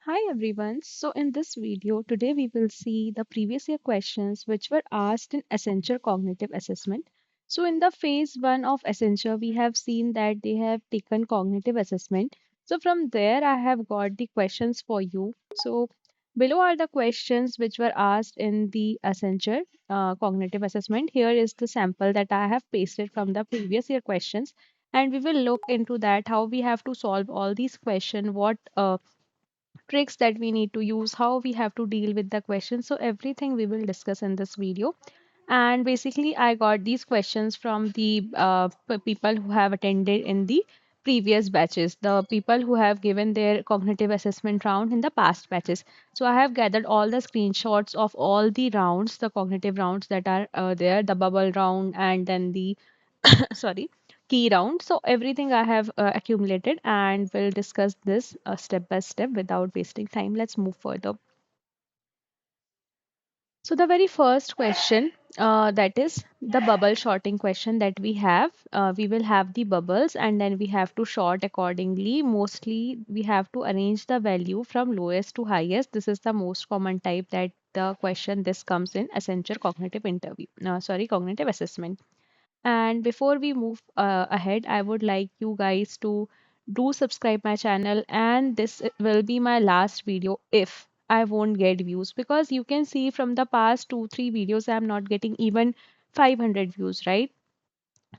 Hi everyone. So in this video today we will see the previous year questions which were asked in Accenture cognitive assessment. So in the phase 1 of Accenture we have seen that they have taken cognitive assessment. So from there I have got the questions for you. So below are the questions which were asked in the Accenture cognitive assessment. Here is the sample that I have pasted from the previous year questions, and we will look into that how we have to solve all these questions, what tricks that we need to use, how we have to deal with the questions. So everything we will discuss in this video. And basically, I got these questions from the people who have attended in the previous batches, the people who have given their cognitive assessment round in the past batches. So I have gathered all the screenshots of all the rounds, the cognitive rounds that are there, the bubble round and then the sorry, key round. So everything I have accumulated, and we'll discuss this step by step without wasting time. Let's move further. So the very first question, that is the bubble sorting question that we have. We will have the bubbles and then we have to sort accordingly. Mostly we have to arrange the value from lowest to highest. This is the most common type that the question this comes in Accenture cognitive interview. Cognitive assessment. And before we move ahead, I would like you guys to do subscribe my channel, and this will be my last video if I won't get views, because you can see from the past 2 3 videos I'm not getting even 500 views, right?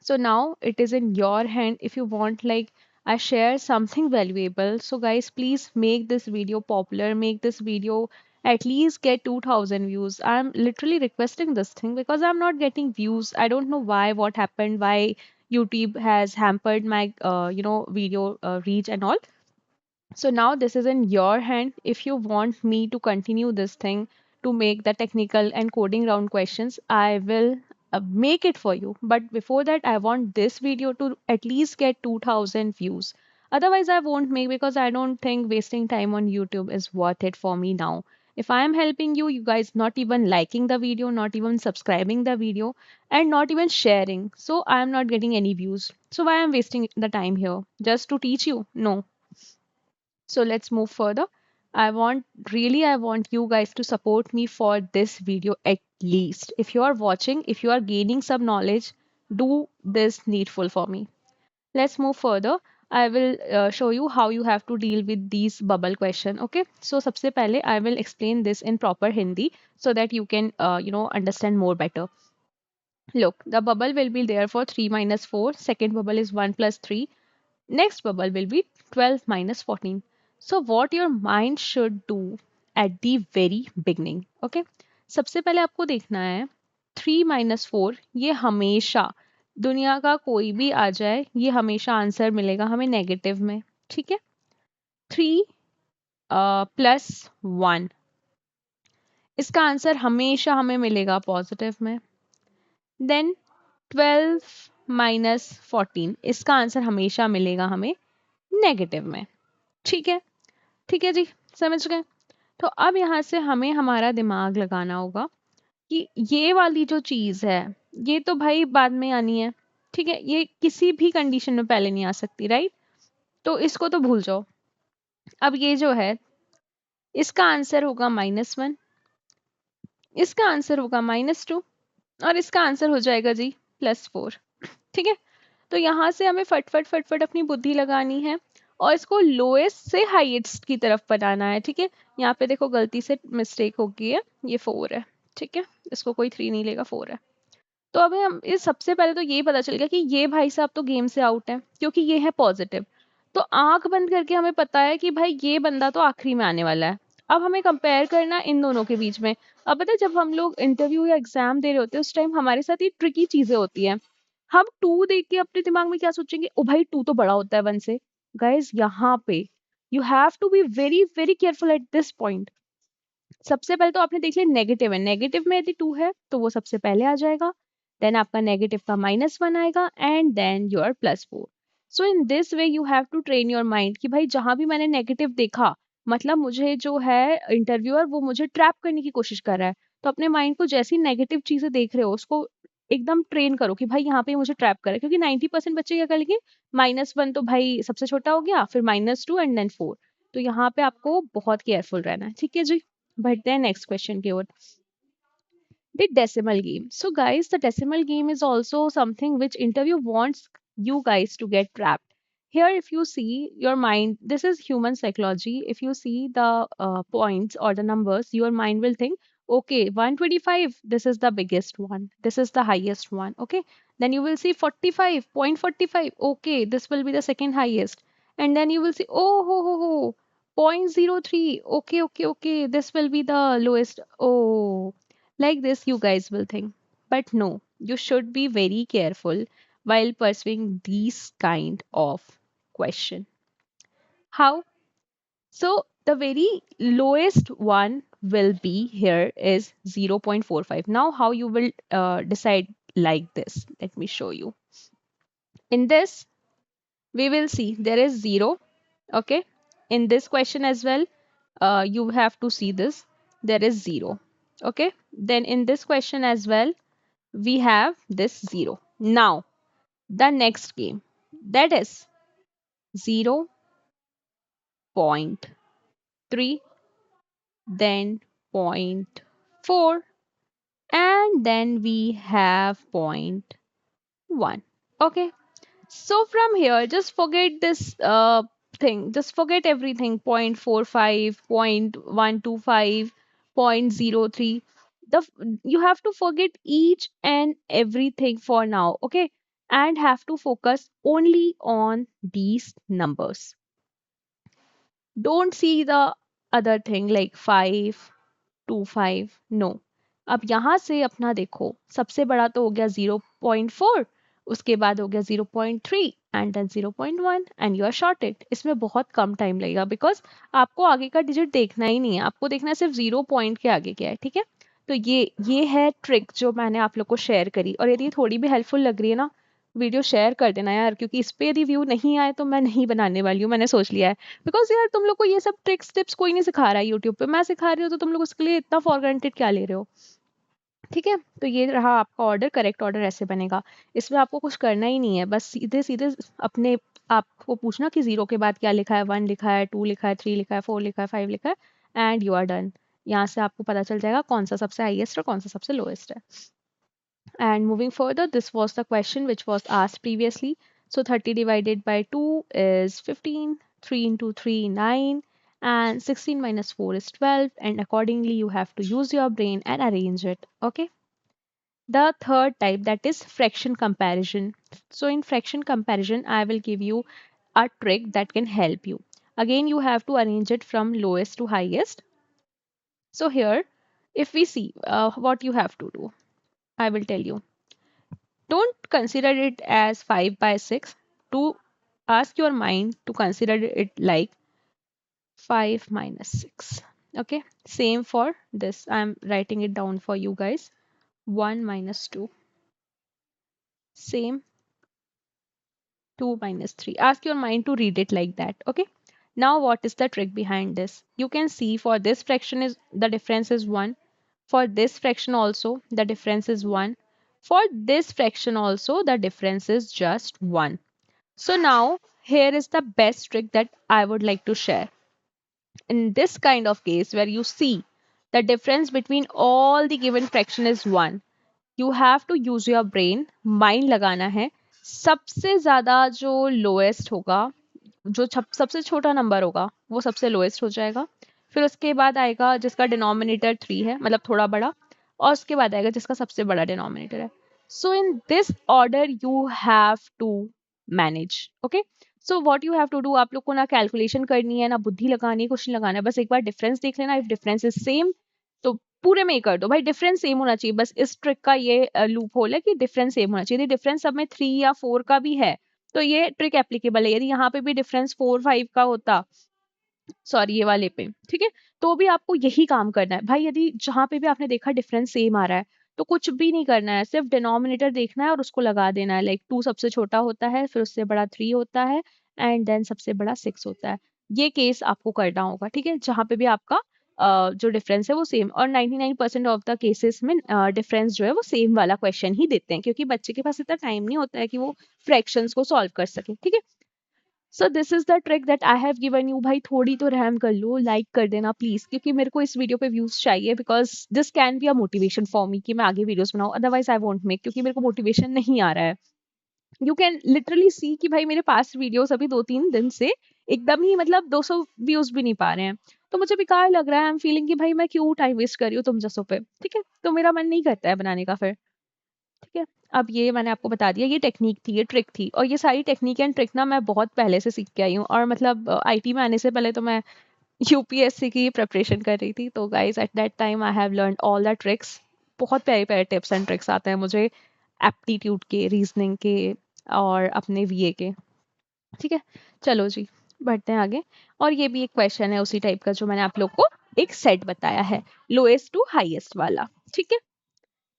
So now it is in your hand. If you want, like, I share something valuable, so guys, please make this video popular, make this video at least get 2000 views. I'm literally requesting this thing because I'm not getting views. I don't know why, what happened, why YouTube has hampered my video reach and all. So now this is in your hand. If you want me to continue this thing, to make the technical and coding round questions, I will make it for you. But before that, I want this video to at least get 2000 views. Otherwise, I won't make, because I don't think wasting time on YouTube is worth it for me now. If I am helping you, you guys not even liking the video, not even subscribing the video, and not even sharing. So I am not getting any views. So why I'm wasting the time here? Just to teach you? No. So let's move further. I want you guys to support me for this video at least. If you are watching, if you are gaining some knowledge, do this needful for me. Let's move further. I will show you how you have to deal with these bubble question. Okay. So सबसे पहले I will explain this in proper Hindi so that you can understand more better. Look, the bubble will be there for 3 minus 4. Second bubble is 1 plus 3. Next bubble will be 12 minus 14. So what your mind should do at the very beginning. Okay. सबसे पहले आपको देखना है 3 - 4, ये हमेशा, दुनिया का कोई भी आ जाए, ये हमेशा आंसर मिलेगा हमें नेगेटिव में. ठीक है. 3 + 1, इसका आंसर हमेशा हमें मिलेगा पॉजिटिव में. देन 12 - 14, इसका आंसर हमेशा मिलेगा हमें नेगेटिव में. ठीक है. ठीक है जी, समझ गए. तो अब यहाँ से हमें हमारा दिमाग लगाना होगा कि ये वाली जो चीज़ है, ये तो भाई बाद में आनी है. ठीक है, ये किसी भी कंडीशन में पहले नहीं आ सकती, राइट? तो इसको तो भूल जाओ. अब ये जो है, इसका आंसर होगा -1, इसका आंसर होगा -2, और इसका आंसर हो जाएगा जी +4. ठीक है. तो यहाँ से हमें फटफट फटफट अपनी बुद्धि लगानी है और इसको लोएस्ट से हाईएस्ट की तरफ बनाना है. ठीक है. यहाँ पे देखो गलती से मिस्टेक हो गई है, ये 4 है. ठीक है, इसको कोई 3 नहीं लेगा, 4 है. तो अभी हम इस सबसे पहले तो ये पता चल गया कि ये भाई साहब तो गेम से आउट है, क्योंकि ये है पॉजिटिव. तो आंख बंद करके हमें पता है कि भाई ये बंदा तो आखिरी में आने वाला है. अब हमें कंपेयर करना इन दोनों के बीच में. अब पता है, जब हम लोग इंटरव्यू या एग्जाम दे रहे होते हैं उस टाइम हमारे साथ ये ट्रिकी चीजें होती हैं. हम 2 देख के अपने दिमाग में क्या सोचेंगे, ओ भाई 2 तो बड़ा होता है 1 से. गाइस, यहाँ पे you have to be very very careful at this point. सबसे पहले तो आपने देख लिया नेगेटिव है, नेगेटिव में यदि 2 है तो वो सबसे पहले आ जाएगा. देन आपका नेगेटिव का -1 आएगा, and then your +4. So in this way you have to train your mind कि भाई जहां भी मैंने नेगेटिव देखा, मतलब मुझे जो है इंटरव्यूअर वो मुझे ट्रैप करने की कोशिश कर रहा है. तो अपने माइंड को जैसी नेगेटिव चीजें देख रहे हो उसको एकदम ट्रेन करो कि भाई यहाँ पे मुझे ट्रैप करे, क्योंकि 90% बच्चे क्या करेंगे, -1 तो भाई सबसे छोटा हो गया, फिर -2 एंड देन 4. तो यहाँ पे आपको बहुत केयरफुल रहना है, ठीक है जी। बढ़ते हैं नेक्स्ट क्वेश्चन की ओर। The decimal game. So, guys, the decimal game is also something which interview wants you guys to get trapped. Here, if you see your mind, this is human psychology. If you see the points or the numbers, your mind will think, okay, 125, this is the biggest one. This is the highest one. Okay. Then you will see 45.45. Okay, this will be the second highest. And then you will see, oh, ho, ho, ho, 0.03. Okay, okay, okay. This will be the lowest. Oh, like this, you guys will think. But no, you should be very careful while pursuing these kind of question. How? So the very lowest one will be here is 0.45. Now, how you will decide like this? Let me show you. In this, we will see there is 0. Okay. In this question as well, you have to see this. There is 0. Okay. Then in this question as well, we have this 0. Now, the next game, that is 0.3, then point 0.4, and then we have point 0.1. Okay. So from here, just forget this thing. Just forget everything. 0.45, 0.125, 0.03. You have to forget each and everything for now, okay? And have to focus only on these numbers. Don't see the other thing like 5, 2, 5. No, अब यहाँ से अपना देखो, सबसे बड़ा तो हो गया 0.4, उसके बाद हो गया 0.3 and then 0.1 and you are sorted. इसमें बहुत कम टाइम लगेगा बिकॉज आपको आगे का डिजिट देखना ही नहीं है, आपको देखना है सिर्फ 0 पॉइंट के आगे क्या है, ठीक है। तो ये है ट्रिक जो मैंने आप लोग को शेयर करी, और यदि थोड़ी भी हेल्पफुल लग रही है ना, वीडियो शेयर कर देना यार, क्योंकि इस पे यदि व्यू नहीं आए तो मैं नहीं बनाने वाली हूँ, मैंने सोच लिया है। बिकॉज यार तुम लोग को ये सब ट्रिक्स टिप्स कोई नहीं सिखा रहा है यूट्यूब पे, मैं सिखा रही हूँ, तो तुम लोग उसके लिए इतना फॉर ग्रांटेड क्या ले रहे हो, ठीक है। तो ये रहा आपका ऑर्डर, करेक्ट ऑर्डर ऐसे बनेगा। इसमें आपको कुछ करना ही नहीं है, बस सीधे सीधे अपने आपको पूछना कि 0 के बाद क्या लिखा है, 1 लिखा है, 2 लिखा है, 3 लिखा है, 4 लिखा है, 5 लिखा है, एंड यू आर डन। यहाँ से आपको पता चल जाएगा कौन सा सबसे हाईएस्ट और कौन सा सबसे लोएस्ट है। And moving further, this was the question which was asked previously. So 30 divided by 2 is 15, 3 into 3, 9, and 16 minus 4 is 12. And accordingly, you have to use your brain and arrange it. Okay. The third type, that is fraction comparison. So in fraction comparison, I will give you a trick that can help you. Again, you have to arrange it from lowest to highest. So here, if we see what you have to do, I will tell you. Don't consider it as 5 by 6. To ask your mind to consider it like 5 minus 6. Okay, same for this. I'm writing it down for you guys. 1 minus 2. Same, 2 minus 3. Ask your mind to read it like that. Okay. Now what is the trick behind this? You can see for this fraction is the difference is 1. For this fraction also the difference is 1. For this fraction also the difference is just 1. So now here is the best trick that I would like to share. In this kind of case where you see the difference between all the given fraction is 1, you have to use your brain, mind लगाना है। सबसे ज़्यादा जो lowest होगा, जो सबसे छोटा number होगा वो सबसे लोएस्ट हो जाएगा। फिर उसके बाद आएगा जिसका डिनोमिनेटर 3 है, मतलब थोड़ा बड़ा, और उसके बाद आएगा जिसका सबसे बड़ा डिनोमिनेटर है। So in this order you have to manage. Okay, so what you have to do, आप लोग को ना कैलकुलेशन करनी है ना बुद्धि लगानी है, कुछ नहीं लगाना है, बस एक बार डिफरेंस देख लेना। इफ डिफरेंस इज सेम तो पूरे में ही कर दो भाई, डिफरेंस सेम होना चाहिए। बस इस ट्रिक का ये लूप होल है कि डिफरेंस सेम होना चाहिए। यदि डिफरेंस सब में 3 या 4 का भी है तो ये ट्रिक एप्लीकेबल है। यदि यहाँ पे भी डिफरेंस 4, 5 का होता, सॉरी ये वाले पे, ठीक है, तो भी आपको यही काम करना है भाई। यदि जहां पे भी आपने देखा डिफरेंस सेम आ रहा है तो कुछ भी नहीं करना है, सिर्फ डिनोमिनेटर देखना है और उसको लगा देना है। लाइक 2 सबसे छोटा होता है, फिर उससे बड़ा 3 होता है, एंड देन सबसे बड़ा 6 होता है। ये केस आपको करना होगा, ठीक है, जहां पे भी आपका जो डिफरेंस है वो सेम। और 99% ऑफ द केसेस में डिफरेंस जो है वो सेम वाला क्वेश्चन ही देते हैं, क्योंकि बच्चे के पास इतना टाइम नहीं होता है कि वो फ्रैक्शंस को सॉल्व कर सके, ठीक है। So this is the trick that I have given you. भाई थोड़ी तो रहम कर लो, लाइक कर देना प्लीज, क्योंकि मेरे को इस वीडियो पे व्यूज चाहिए, because this can be a motivation for me कि मैं आगे वीडियोस बनाऊं, अदरवाइज आई वोंट मेक, क्योंकि मेरे को मोटिवेशन नहीं आ रहा है। यू कैन लिटरली सी कि भाई मेरे पास वीडियोस अभी 2-3 दिन से एकदम ही मतलब 200 व्यूज भी नहीं पा रहे हैं। तो मुझे बेकार लग रहा है, आई एम फीलिंग कि भाई मैं क्यों टाइम वेस्ट कर रही हूँ तुम जैसों पे, ठीक है। तो मेरा मन नहीं करता है बनाने का फिर, ठीक है। अब ये मैंने आपको बता दिया, ये टेक्निक थी, ये ट्रिक थी, और ये सारी टेक्निक एंड ट्रिक ना मैं बहुत पहले से सीख के आई हूँ, और मतलब आईटी में आने से पहले तो मैं यूपीएससी की प्रिपरेशन कर रही थी। तो guys at that time I have learn all the tricks. बहुत प्यारे प्यारे टिप्स एंड ट्रिक्स आते हैं मुझे एप्टीट्यूड के, रीजनिंग के, और अपने वीए के, ठीक है। चलो जी, बढ़ते हैं आगे। और ये भी एक क्वेश्चन है उसी टाइप का जो मैंने आप लोग को एक सेट बताया है, लोएस्ट टू हाईएस्ट वाला, ठीक है।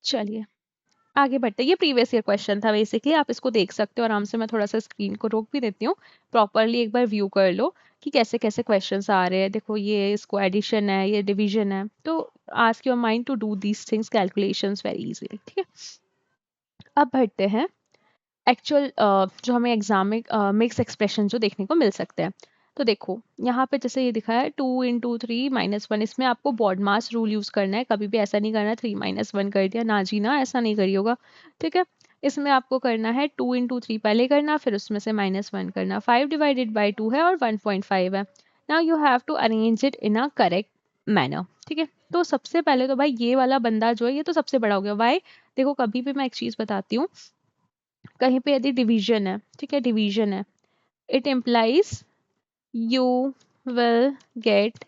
चलिए आगे बढ़ते हैं। ये प्रीवियस ईयर क्वेश्चन था बेसिकली, आप इसको देख सकते हो आराम से। मैं थोड़ा सा स्क्रीन को रोक भी देती हूँ, प्रॉपरली एक बार व्यू कर लो कि कैसे कैसे क्वेश्चंस आ रहे हैं। देखो ये इसको एडिशन है, ये डिवीजन है, तो ask your mind to do these things, calculations very easily, ठीक है। अब बढ़ते हैं एक्चुअल जो हमें एग्जाम में मिक्स एक्सप्रेशन जो देखने को मिल सकते हैं। तो देखो यहाँ पे जैसे ये दिखा है 2 × 3 - 1, इसमें आपको बॉड मास रूल यूज करना है, कभी भी ऐसा नहीं करना 3 - 1 कर दिया ना जी ना, ऐसा नहीं करिएगा, ठीक है। इसमें आपको करना है 2 × 3 पहले करना, फिर उसमें से -1 करना। 5/2 है और 1.5 है। Now you have to arrange it in a correct manner, ठीक है। तो सबसे पहले तो भाई ये वाला बंदा जो है ये तो सबसे बड़ा हो गया। वाई? देखो कभी भी मैं एक चीज बताती हूँ, कहीं पे यदि डिवीजन है, ठीक है, डिवीजन है, it implies you will get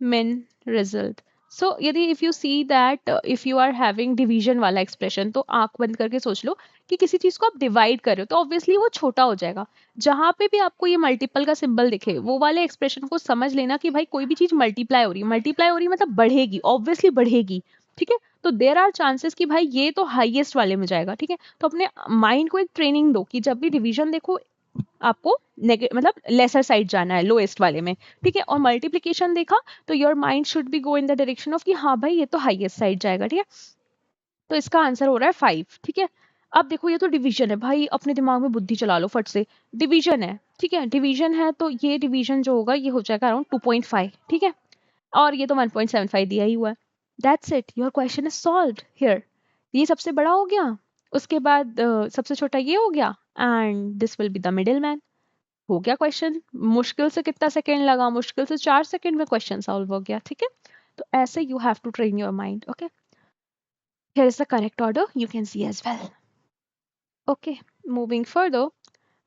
min result. So यदि if you see that if you are having division वाला एक्सप्रेशन, तो आंख बंद करके सोच लो कि किसी चीज को आप डिवाइड कर रहे हो, तो ऑब्वियसली वो छोटा हो जाएगा। जहां पे भी आपको ये मल्टीपल का सिंबल दिखे, वो वाले एक्सप्रेशन को समझ लेना कि भाई कोई भी चीज मल्टीप्लाई हो रही है, मल्टीप्लाई हो रही है मतलब बढ़ेगी, ऑब्वियसली बढ़ेगी, ठीक है। तो देर आर चांसेस कि भाई ये तो हाईएस्ट वाले में जाएगा, ठीक है। तो अपने माइंड को एक ट्रेनिंग दो कि जब भी डिवीजन देखो आपको मतलब लेसर साइड जाना है, लोएस्ट वाले में, ठीक है। और मल्टीप्लीकेशन देखा तो your mind should be go in the direction of कि हाँ भाई ये तो हाईएस्ट साइड जाएगा, ठीक है। तो इसका आंसर हो रहा है 5, ठीक है। अब देखो ये तो डिवीजन है भाई, अपने दिमाग में बुद्धि चला लो फट से। डिवीजन है, ठीक है, डिवीजन है, तो ये डिवीजन जो होगा ये हो जाएगा अराउंड 2.5, ठीक है। और ये तो 1.75 दिया ही हुआ है। That's it, your question is solved here. ये सबसे बड़ा हो गया, उसके बाद सबसे छोटा ये हो गया, and this will be the middle man. हो गया क्वेश्चन। मुश्किल से कितना सेकंड लगा, मुश्किल से 4 सेकंड में क्वेश्चन सॉल्व हो गया, ठीक है। तो ऐसे you have to train your mind, okay. Here is the correct order, you can see as well. Okay, moving further,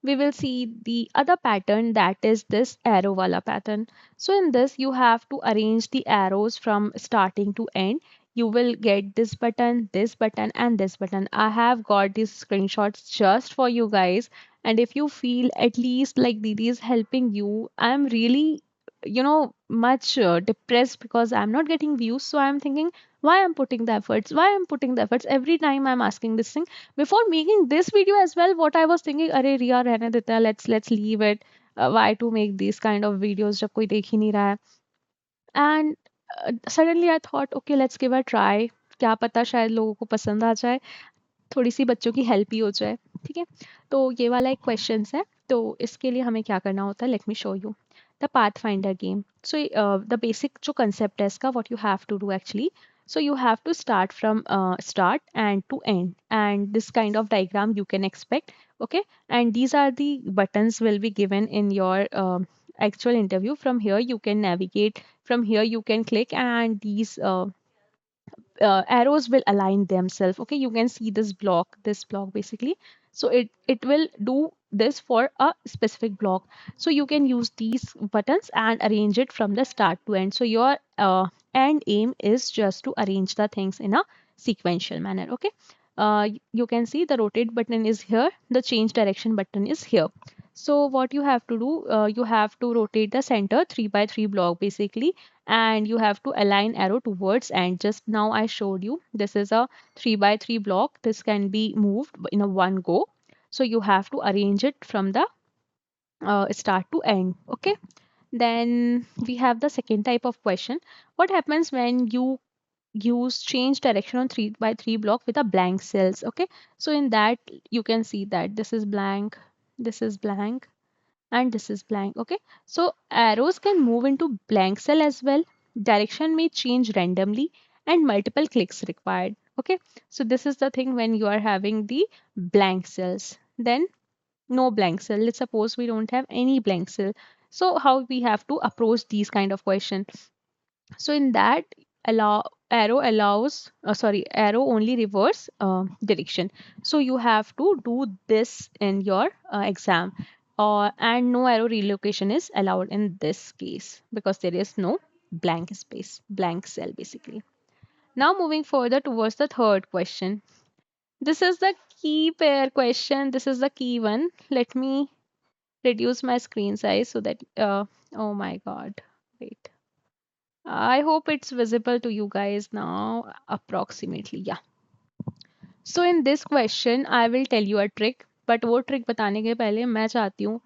we will see the other pattern, that is this arrow wala pattern. So in this you have to arrange the arrows from starting to end. You will get this button and this button. I have got these screenshots just for you guys, and if you feel at least like Didi is helping you, I'm really much depressed because I'm not getting views. So I'm thinking why I'm putting the efforts, why I'm putting the efforts every time I'm asking this thing. Before making this video as well, what I was thinking, अरे रिया रहने देते हैं, let's leave it. Why to make these kind of videos जब कोई देख ही नहीं रहा है? And suddenly I thought, okay, let's give a try. क्या पता शायद लोगों को पसंद आ जाए, थोड़ी सी बच्चों की हेल्प ही हो जाए, ठीक है। तो ये वाला एक क्वेश्चन है। तो इसके लिए हमें क्या करना होता है, let me show you the path finder game. So the basic जो कंसेप्ट है इसका, what you have to do actually, so you have to start from start and to end, and this kind of diagram you can expect, okay. And these are the buttons will be given in your actual interview. From here you can navigate, from here you can click, and these arrows will align themselves, okay. You can see this block basically. So it will do this for a specific block. So you can use these buttons and arrange it from the start to end. So your end aim is just to arrange the things in a sequential manner, okay. You can see the rotate button is here, the change direction button is here. So what you have to do, you have to rotate the center 3 by 3 block basically, and you have to align arrow towards. And just now I showed you this is a 3 by 3 block, this can be moved in a one go. So you have to arrange it from the start to end, okay. Then we have the second type of question. What happens when you use change direction on 3 by 3 block with a blank cells, okay. So in that you can see that this is blank, this is blank, and this is blank. Okay, so arrows can move into blank cell as well. Direction may change randomly and multiple clicks required. Okay, so this is the thing when you are having the blank cells. Then no blank cell. Let's suppose we don't have any blank cell. So how we have to approach these kind of question? So in that, allow arrow allows sorry, arrow only reverse direction. So you have to do this in your exam, and no arrow relocation is allowed in this case because there is no blank space, blank cell basically. Now moving further towards the third question. This is the key pair question. This is the key one. Let me reduce my screen size so that oh my god, wait, I hope it's visible to you guys now approximately. Yeah. So in this question I will tell you a trick, but वो trick बताने के पहले मैं चाहती हूँ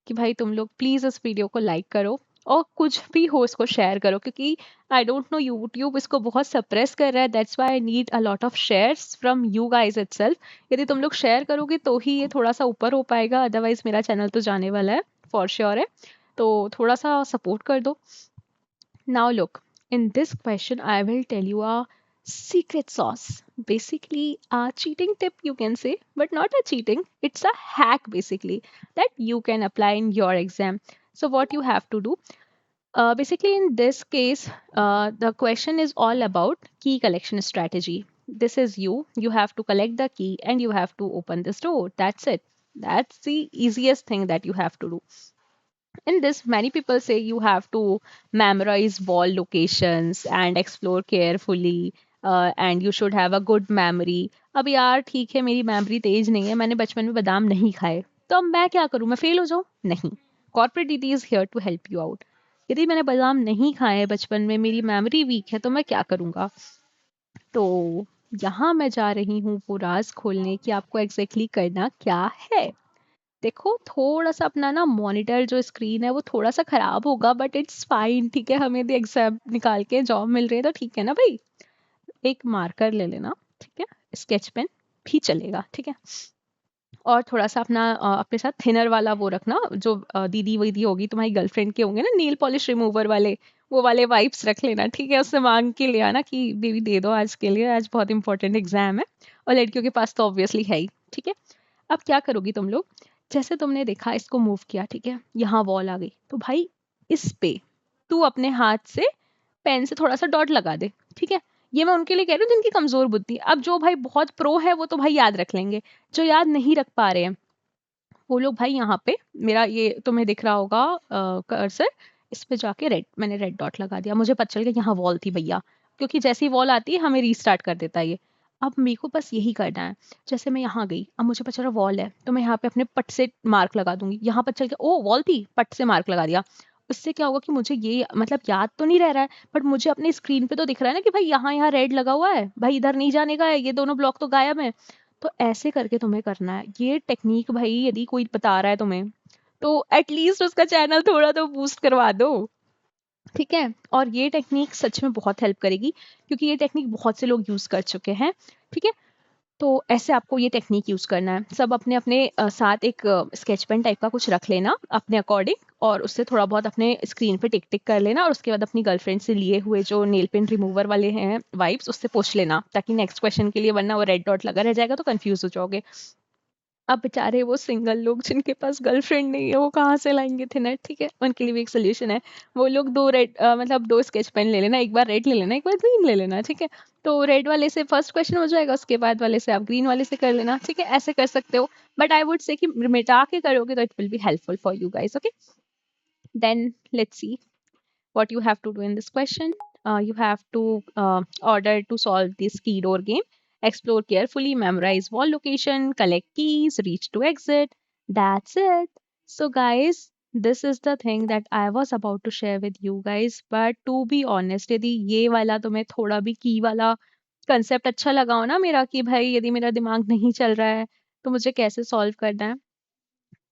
कि भाई तुम लोग प्लीज इस वीडियो को लाइक करो और कुछ भी हो इसको शेयर करो, क्योंकि आई डोंट नो यूट्यूब इसको बहुत सप्रेस कर रहा है। That's why I need a lot of shares from you guys itself. यदि तुम लोग शेयर करोगे तो ही ये थोड़ा सा ऊपर हो पाएगा, अदरवाइज मेरा चैनल तो जाने वाला है फॉर श्योर है। तो थोड़ा सा सपोर्ट कर दो। Now look, in this question, I will tell you a secret sauce. Basically, a cheating tip you can say, but not a cheating. It's a hack basically that you can apply in your exam. So what you have to do, basically in this case, the question is all about key collection strategy. This is you. You have to collect the key and you have to open this door. That's it. That's the easiest thing that you have to do. In this, many people say you have to memorize wall locations and explore carefully, and you should have a good memory. अब यार ठीक है, मेरी memory तेज नहीं है, मैंने बचपन में बादाम नहीं खाए, तो अब मैं क्या करूं, मैं फेल हो जाऊं? नहीं, corporate DT is here to help you out. यदि मैंने बादाम नहीं खाए बचपन में, मेरी मेमोरी वीक है, तो मैं क्या करूंगा? तो यहाँ मैं जा रही हूँ वो राज खोलने कि आपको एग्जैक्टली करना क्या है। देखो थोड़ा सा अपना ना मॉनिटर जो स्क्रीन है वो थोड़ा सा खराब होगा, बट इट्स फाइन, ठीक है, हमें भी एग्जाम निकाल के जॉब मिल रही है तो ठीक है ना भाई। एक मार्कर ले लेना, ठीक है, स्केच पेन भी चलेगा, ठीक है। और थोड़ा सा अपना अपने साथ थिनर वाला वो रखना, जो दीदी वीदी होगी तुम्हारी गर्लफ्रेंड के होंगे ना नेल पॉलिश रिमूवर वाले, वो वाले वाइप्स रख लेना, ठीक है। उससे मांग के ले आना कि बेबी दे दो आज के लिए, आज बहुत इंपॉर्टेंट एग्जाम है। और लड़कियों के पास तो ऑब्वियसली है ही, ठीक है। अब क्या करोगी तुम लोग, जैसे तुमने देखा इसको मूव किया, ठीक है, यहाँ वॉल आ गई, तो भाई इस पे तू अपने हाथ से पेन से थोड़ा सा डॉट लगा दे, ठीक है। ये मैं उनके लिए कह रही हूँ जिनकी कमजोर बुद्धि। अब जो भाई बहुत प्रो है वो तो भाई याद रख लेंगे, जो याद नहीं रख पा रहे हैं वो लोग भाई यहाँ पे, मेरा ये तुम्हें दिख रहा होगा कर्सर, इस पे जाके रेड, मैंने रेड डॉट लगा दिया, मुझे पता चल गया यहाँ वॉल थी भैया, क्योंकि जैसी वॉल आती है हमें रीस्टार्ट कर देता है ये। अब मेरे को बस यही करना है, जैसे मैं यहाँ गई, अब मुझे पता चला वॉल है, तो मैं यहाँ पे अपने पट से मार्क लगा दूंगी, यहाँ पर चल गया ओ वॉल थी, पट से मार्क लगा दिया। उससे क्या होगा कि मुझे ये मतलब याद तो नहीं रह रहा है, बट मुझे अपने स्क्रीन पे तो दिख रहा है ना कि भाई यहाँ यहाँ रेड लगा हुआ है, भाई इधर नहीं जाने का है, ये दोनों ब्लॉक तो गायब है। तो ऐसे करके तुम्हें करना है ये टेक्निक। भाई यदि कोई बता रहा है तुम्हें तो एटलीस्ट उसका चैनल थोड़ा तो बूस्ट करवा दो, ठीक है। और ये टेक्निक सच में बहुत हेल्प करेगी, क्योंकि ये टेक्निक बहुत से लोग यूज कर चुके हैं, ठीक है। तो ऐसे आपको ये टेक्निक यूज करना है। सब अपने अपने साथ एक स्केच पेन टाइप का कुछ रख लेना अपने अकॉर्डिंग, और उससे थोड़ा बहुत अपने स्क्रीन पे टिक टिक कर लेना, और उसके बाद अपनी गर्लफ्रेंड से लिए हुए जो नेल पेन रिमूवर वाले हैं वाइप्स, उससे पूछ लेना, ताकि नेक्स्ट क्वेश्चन के लिए, वरना वो रेड डॉट लगा रह जाएगा तो कंफ्यूज हो जाओगे। अब बेचारे वो सिंगल लोग जिनके पास गर्लफ्रेंड नहीं है, वो कहाँ से लाएंगे थिनर, ठीक है, उनके लिए भी एक सोल्यूशन है। वो लोग दो रेड मतलब दो स्केच पेन ले लेना, एक बार रेड ले लेना, एक बार ग्रीन ले लेना, ठीक है। तो रेड वाले से फर्स्ट क्वेश्चन हो जाएगा, उसके बाद वाले से आप ग्रीन वाले से कर लेना, ठीक है, ऐसे कर सकते हो। बट आई वुड से कि मिटा के करोगे तो it will be helpful for you guys, okay. Then let's see what you have to do in this question. You have to order to solve this key door game. Explore carefully, memorize wall location, collect keys, reach to exit. That's it. So, guys, this is the thing that I was about to share with you guys. But to be honest, यदि ये वाला तुम्हें थोड़ा भी की वाला concept अच्छा लगा हो ना मेरा, कि भाई यदि मेरा दिमाग नहीं चल रहा है तो मुझे कैसे सॉल्व करना है,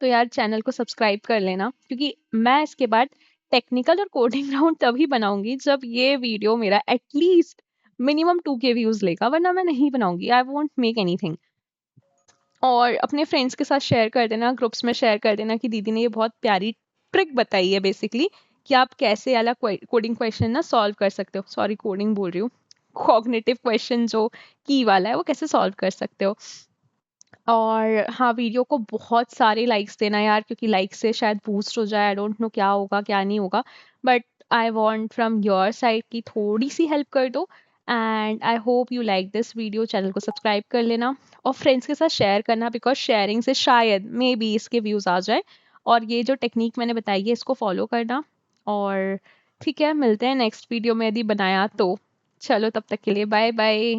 तो यार चैनल को सब्सक्राइब कर लेना, क्योंकि मैं इसके बाद टेक्निकल और कोडिंग राउंड तभी बनाऊंगी जब ये वीडियो मेरा एटलीस्ट मिनिमम 2K व्यूज लेगा, वरना मैं नहीं बनाऊंगी। I won't make anything. और अपने फ्रेंड्स के साथ शेयर कर देना, ग्रुप्स में शेयर कर देना कि दीदी ने ये बहुत प्यारी ट्रिक बताई है बेसिकली, कि आप कैसे वाला कोडिंग क्वेश्चन ना सॉल्व कर सकते हो, सॉरी कोडिंग बोल रही हूँ, कॉग्निटिव क्वेश्चन जो की वाला है वो कैसे सॉल्व कर सकते हो। और हाँ, वीडियो को बहुत सारे लाइक्स देना यार, क्योंकि लाइक से शायद बूस्ट हो जाए, आई डोंट नो क्या होगा क्या नहीं होगा, but I want from your side की थोड़ी सी हेल्प कर दो। And I hope you like this video, channel को सब्सक्राइब कर लेना और फ्रेंड्स के साथ शेयर करना, बिकॉज शेयरिंग से शायद मे बी इसके व्यूज़ आ जाए। और ये जो टेक्निक मैंने बताई है इसको फॉलो करना। और ठीक है, मिलते हैं नेक्स्ट वीडियो में यदि बनाया तो। चलो तब तक के लिए बाय बाय।